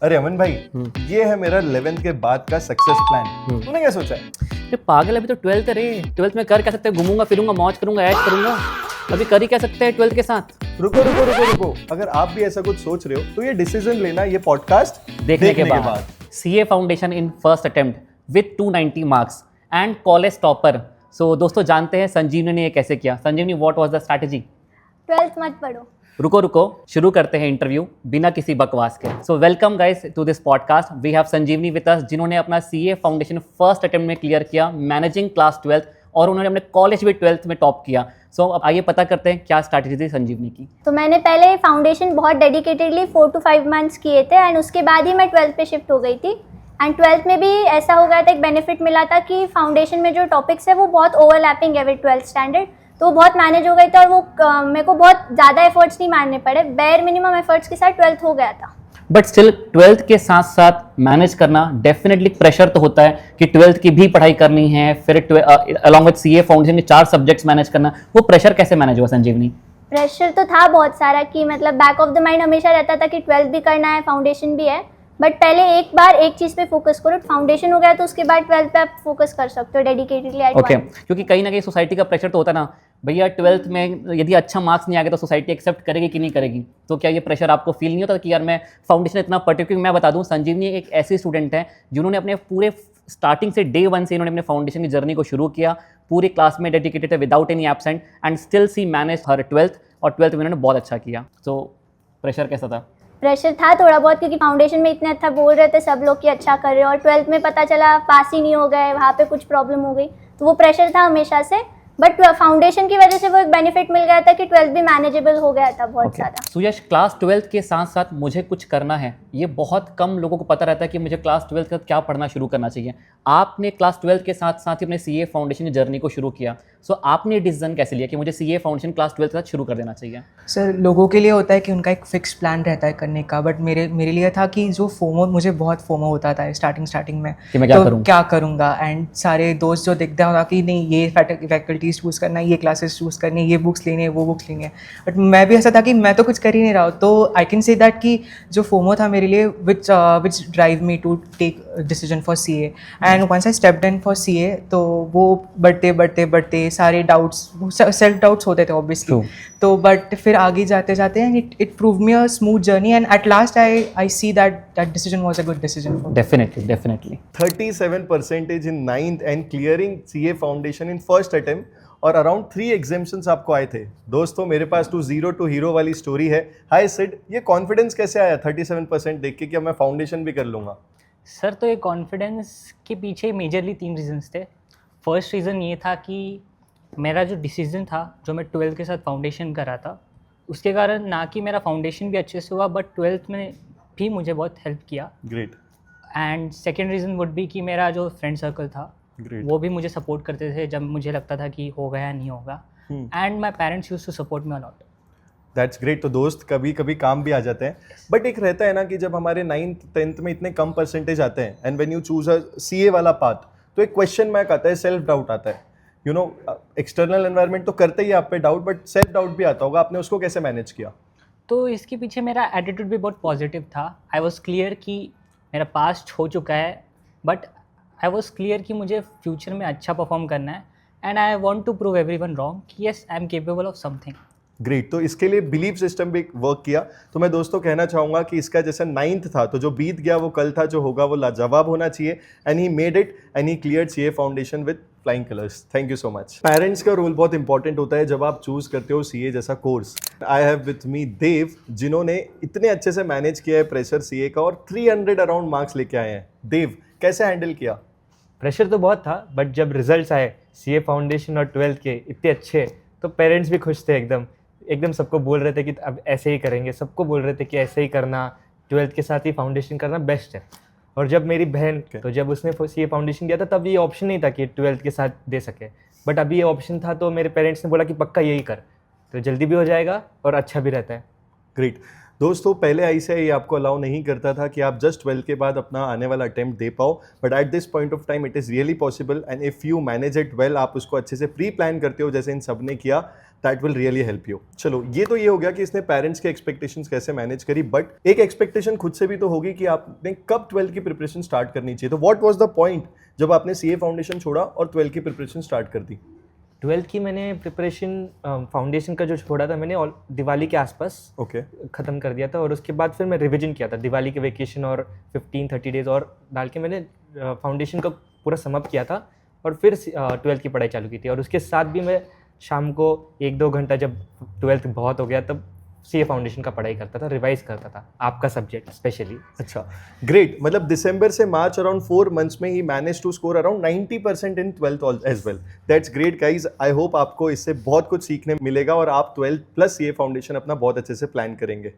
अरे अमन भाई, ये है मेरा 11th के बाद का सक्सेस प्लान। तूने क्या सोचा है? ये पागल, अभी तो 12th है रे। 12th में कर क्या सकते हैं? घूमूंगा फिरूंगा, मौज करूंगा, ऐश करूंगा। अभी कर ही क्या सकते हैं 12th के साथ? रुको रुको रुको रुको, अगर आप भी ऐसा कुछ सोच रहे हो तो ये डिसीजन लेना ये पॉडकास्ट देखने के बाद CA foundation in first attempt with 290 marks and college topper. So दोस्तों जानते हैं संजीवनी ने ये कैसे किया। Sanjivani, what was the strategy? 12th मत पढ़ो। रुको शुरू करते हैं इंटरव्यू बिना किसी बकवास के। So welcome guys to this podcast. We have Sanjivani with us, जिन्होंने अपना सीए फाउंडेशन फर्स्ट अटेम्प्ट में क्लियर किया, मैनेजिंग क्लास 12th, और उन्होंने अपने कॉलेज भी 12th में टॉप किया। सो अब आइए पता करते हैं क्या स्ट्रैटेजी थी संजीवनी की। तो मैंने पहले फाउंडेशन बहुत डेडिकेटेडली 4 to 5 मंथ्स किए थे एंड उसके बाद ही मैं 12th पे शिफ्ट हो गई थी। एंड 12th में भी ऐसा हो गया था, एक बेनिफिट मिला था कि फाउंडेशन में जो टॉपिक्स है वो बहुत ओवरलैपिंग है विद 12th स्टैंडर्ड, तो वो बहुत मैनेज हो गई थी और वो मेरे को बहुत ज़्यादा एफर्ट्स नहीं मारने पड़े। बेयर मिनिमम एफर्ट्स के साथ 12th हो गया था। बट स्टिल 12th के साथ साथ मैनेज करना डेफिनेटली प्रेशर तो होता है कि 12th की भी पढ़ाई करनी है, फिर अलॉन्ग विद सीए फाउंडेशन के 4 सब्जेक्ट्स मैनेज करना। वो प्रेशर कैसे मैनेज हुआ संजीवनी? प्रेशर तो था बहुत सारा कि मतलब बैक ऑफ द माइंड हमेशा रहता था कि 12th भी करना है, फाउंडेशन भी है, बट पहले एक बार एक चीज़ पे फोकस करो। फाउंडेशन हो गया तो उसके बाद 12th पे आप फोकस कर सकते हो डेडिकेटेडली एट ओके, वंस। क्योंकि कहीं ना कहीं सोसाइटी का प्रेशर तो होता है ना भैया। 12th में यदि अच्छा मार्क्स नहीं आ गया तो सोसाइटी एक्सेप्ट करेगी कि नहीं करेगी? तो क्या ये प्रेशर आपको फील नहीं होता कि यार मैं फाउंडेशन इतना पढ़ती हूँ? क्योंकि मैं बता दूँ, संजीवनी एक ऐसी स्टूडेंट है जिन्होंने अपने पूरे स्टार्टिंग से डे 1 से इन्होंने अपने फाउंडेशन की जर्नी को शुरू किया, पूरी क्लास में डेडिकेटेड है without any absent, and still she manage her 12th, और 12th में इन्होंने बहुत अच्छा किया। तो प्रेशर कैसा था? प्रेशर था थोड़ा बहुत, क्योंकि फाउंडेशन में इतने अच्छा बोल रहे थे सब लोग कि अच्छा कर रहे हो, और 12th में पता चला पास ही नहीं हो गए, वहाँ पे कुछ प्रॉब्लम हो गई, तो वो प्रेशर था हमेशा से। बट फाउंडेशन की वजह से वो एक बेनिफिट मिल गया था कि 12th भी मैनेजेबल हो गया था बहुत ज़्यादा। सुयश, क्लास 12th के साथ साथ मुझे कुछ करना है, ये बहुत कम लोगों को पता रहता है कि मुझे क्लास 12th के साथ क्या पढ़ना शुरू करना चाहिए। आपने क्लास 12th के साथ साथ ही अपने सीए फाउंडेशन की जर्नी को शुरू किया। सो आपने डिसीजन कैसे लिया कि मुझे सीए फाउंडेशन क्लास 12th के साथ शुरू कर देना चाहिए? सर, लोगों के लिए होता है कि उनका एक फिक्स प्लान रहता है करने का, बट मेरे लिए था कि जो फोमो, मुझे बहुत फोमो होता था स्टार्टिंग में कि मैं क्या तो करूं? क्या करूँगा। एंड सारे दोस्त जो देखते होगा कि नहीं ये फैकल्टीज चूज़ करना है, ये क्लासेस चूज़ करनी है, ये बुक्स लेनी है, वो बुक्स लेनी है, बट मैं भी ऐसा था कि मैं तो कुछ कर ही नहीं रहा हूँ। तो आई कैन से दैट कि जो फोमो था मेरे लिए which drive me to take decision for CA. And once I stepped in for CA तो वो बढ़ते सारे डाउट्स, सेल्फ डाउट्स होते थे ऑब्वियसली, तो बट फिर आगे जाते जाते and it prove me a smooth journey, and at last I see that decision was a good decision for definitely 37% in 9th and clearing CA foundation in first attempt, और around 3 exemptions आपको आए थे। दोस्तों मेरे पास to zero to hero वाली story है। हाय सिड, ये confidence कैसे आया 37% देख के कि अब मैं फाउंडेशन भी कर लूँगा? सर, तो ये कॉन्फिडेंस के पीछे मेजरली 3 रीजंस थे। फर्स्ट रीज़न ये था कि मेरा जो डिसीजन था, जो मैं 12th के साथ फाउंडेशन कर रहा था, उसके कारण ना कि मेरा फाउंडेशन भी अच्छे से हुआ, बट 12th में भी मुझे बहुत हेल्प किया। Great. And second reason would be कि मेरा जो फ्रेंड सर्कल था Great. वो भी मुझे सपोर्ट करते थे जब मुझे लगता था कि हो गया नहीं होगा। And my parents used to support me a lot. That's great. तो दोस्त कभी कभी काम भी आ जाते हैं, बट एक रहता है ना कि जब हमारे 9th 10th में इतने कम परसेंटेज आते हैं and when you choose a CA वाला पाथ, तो एक क्वेश्चन मार्क आता है, सेल्फ डाउट आता है। यू नो, एक्सटर्नल एनवायरनमेंट तो करते ही आप पे डाउट, बट सेल्फ डाउट भी आता होगा। आपने उसको कैसे मैनेज किया? तो इसके पीछे मेरा एटीट्यूड भी बहुत पॉजिटिव था। आई वॉज क्लियर कि मेरा पास्ट हो चुका है, बट आई वॉज क्लियर कि मुझे फ्यूचर में अच्छा परफॉर्म करना है, and I want to prove everyone wrong कि yes I am capable of something. Great. तो इसके लिए बिलीफ सिस्टम भी वर्क किया। तो मैं दोस्तों कहना चाहूँगा कि इसका जैसे 9th था, तो जो बीत गया वो कल था, जो होगा वो लाजवाब होना चाहिए। And he made it and he cleared CA foundation with flying colours. Thank you so much. Parents का रोल बहुत इंपॉर्टेंट होता है जब आप चूज करते हो सीए जैसा course. I have with me Dev, जिन्होंने इतने अच्छे से मैनेज किया है प्रेशर सीए का और 300 अराउंड मार्क्स लेके आए हैं। देव, कैसे हैंडल किया? प्रेशर तो बहुत था, बट जब रिजल्ट्स आए सीए फाउंडेशन और 12th के इतने अच्छे, तो पेरेंट्स भी खुश थे एकदम सबको बोल रहे थे कि अब ऐसे ही करेंगे, सबको बोल रहे थे कि ऐसे ही करना, 12th के साथ ही फाउंडेशन करना बेस्ट है। और जब मेरी बहन तो जब उसने सीए फाउंडेशन किया था, तब ये ऑप्शन नहीं था कि 12th के साथ दे सके, बट अभी ये ऑप्शन था, तो मेरे पेरेंट्स ने बोला कि पक्का यही कर, तो जल्दी भी हो जाएगा और अच्छा भी रहता है। ग्रेट। दोस्तों पहले आईसीएआई आपको अलाउ नहीं करता था कि आप जस्ट 12 के बाद अपना आने वाला अटेम्प्ट दे पाओ, but at this point of time it is really possible and if you manage it well, आप उसको अच्छे से प्री प्लान करते हो जैसे इन सब ने किया, that will really help you. चलो ये तो ये हो गया कि इसने पेरेंट्स के एक्सपेक्टेशंस कैसे मैनेज करी, बट एक एक्सपेक्टेशन खुद से भी तो होगी कि आपने कब 12th की प्रिपरेशन स्टार्ट करनी चाहिए। तो व्हाट वाज द पॉइंट जब आपने सीए फाउंडेशन छोड़ा और 12th की प्रिपरेशन स्टार्ट कर दी? 12th की मैंने प्रिपरेशन फाउंडेशन का जो छोड़ा था मैंने दिवाली के आसपास ओके ख़त्म कर दिया था, और उसके बाद फिर मैं रिवीजन किया था दिवाली के वेकेशन और 15-30 डेज़ और डाल के मैंने फाउंडेशन का पूरा समाप्त किया था और फिर 12th की पढ़ाई चालू की थी। और उसके साथ भी मैं शाम को 1-2 घंटा जब 12th बहुत हो गया तब सीए फाउंडेशन का पढ़ाई करता था, रिवाइज करता था आपका सब्जेक्ट स्पेशली। अच्छा ग्रेट, मतलब दिसंबर से मार्च अराउंड 4 मंथ्स में ही manage to score around 90% in 12th as well. That's great guys, I hope आपको इससे बहुत कुछ सीखने मिलेगा और आप 12th प्लस सीए फाउंडेशन अपना बहुत अच्छे से प्लान करेंगे।